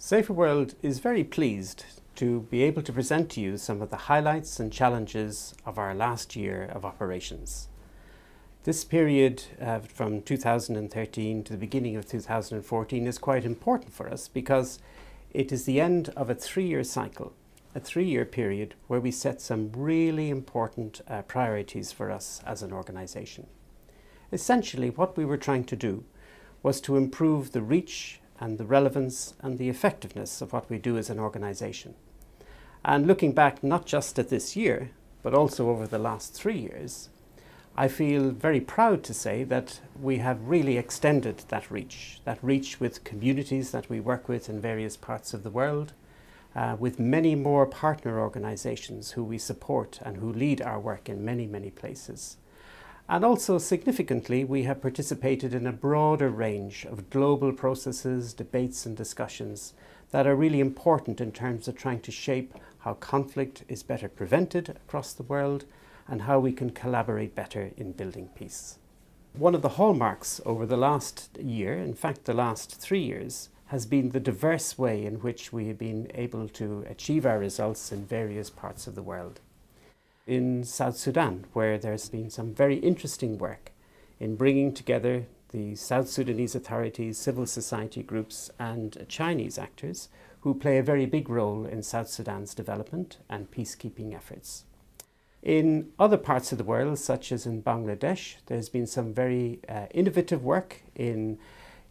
Saferworld is very pleased to be able to present to you some of the highlights and challenges of our last year of operations. This period from 2013 to the beginning of 2014 is quite important for us because it is the end of a three-year cycle, a three-year period where we set some really important priorities for us as an organisation. Essentially, what we were trying to do was to improve the reach and the relevance and the effectiveness of what we do as an organisation. And looking back not just at this year, but also over the last 3 years, I feel very proud to say that we have really extended that reach with communities that we work with in various parts of the world, with many more partner organisations who we support and who lead our work in many, many places. And also significantly, we have participated in a broader range of global processes, debates and discussions that are really important in terms of trying to shape how conflict is better prevented across the world and how we can collaborate better in building peace. One of the hallmarks over the last year, in fact the last 3 years, has been the diverse way in which we have been able to achieve our results in various parts of the world. In South Sudan, where there's been some very interesting work in bringing together the South Sudanese authorities, civil society groups and Chinese actors who play a very big role in South Sudan's development and peacekeeping efforts. In other parts of the world, such as in Bangladesh, there's been some very innovative work in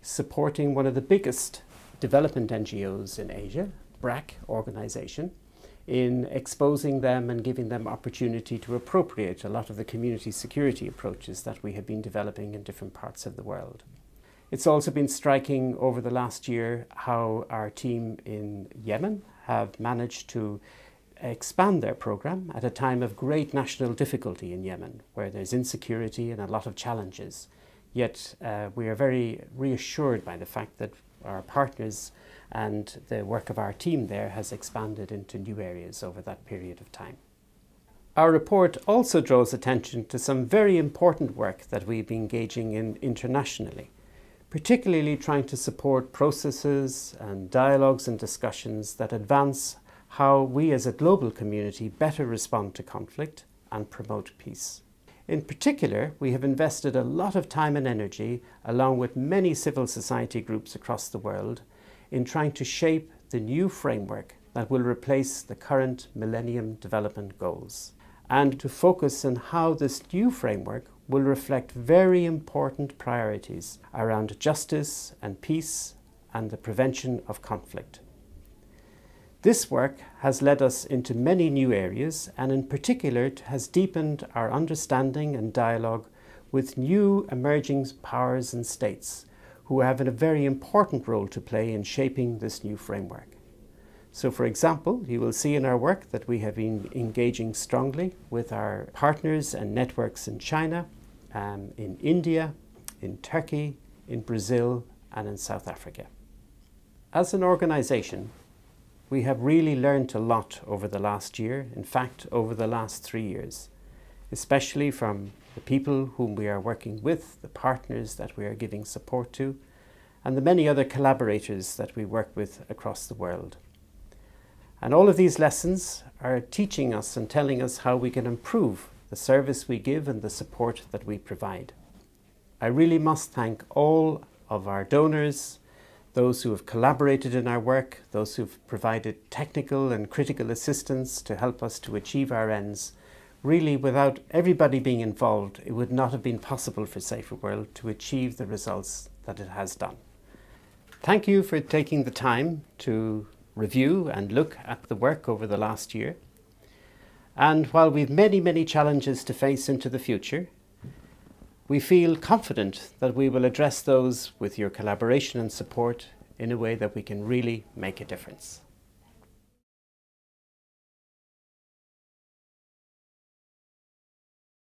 supporting one of the biggest development NGOs in Asia, BRAC organization, in exposing them and giving them opportunity to appropriate a lot of the community security approaches that we have been developing in different parts of the world. It's also been striking over the last year how our team in Yemen have managed to expand their program at a time of great national difficulty in Yemen, where there's insecurity and a lot of challenges. Yet we are very reassured by the fact that our partners and the work of our team there has expanded into new areas over that period of time. Our report also draws attention to some very important work that we've been engaging in internationally, particularly trying to support processes and dialogues and discussions that advance how we as a global community better respond to conflict and promote peace. In particular, we have invested a lot of time and energy, along with many civil society groups across the world, in trying to shape the new framework that will replace the current Millennium Development Goals, and to focus on how this new framework will reflect very important priorities around justice and peace and the prevention of conflict. This work has led us into many new areas and in particular has deepened our understanding and dialogue with new emerging powers and states who have a very important role to play in shaping this new framework. So for example, you will see in our work that we have been engaging strongly with our partners and networks in China, in India, in Turkey, in Brazil and in South Africa. As an organisation, we have really learned a lot over the last year, in fact over the last 3 years, especially from the people whom we are working with, the partners that we are giving support to, and the many other collaborators that we work with across the world. And all of these lessons are teaching us and telling us how we can improve the service we give and the support that we provide. I really must thank all of our donors, those who have collaborated in our work, those who've provided technical and critical assistance to help us to achieve our ends. Really, without everybody being involved, it would not have been possible for Saferworld to achieve the results that it has done. Thank you for taking the time to review and look at the work over the last year. And while we've many, many challenges to face into the future, we feel confident that we will address those with your collaboration and support in a way that we can really make a difference.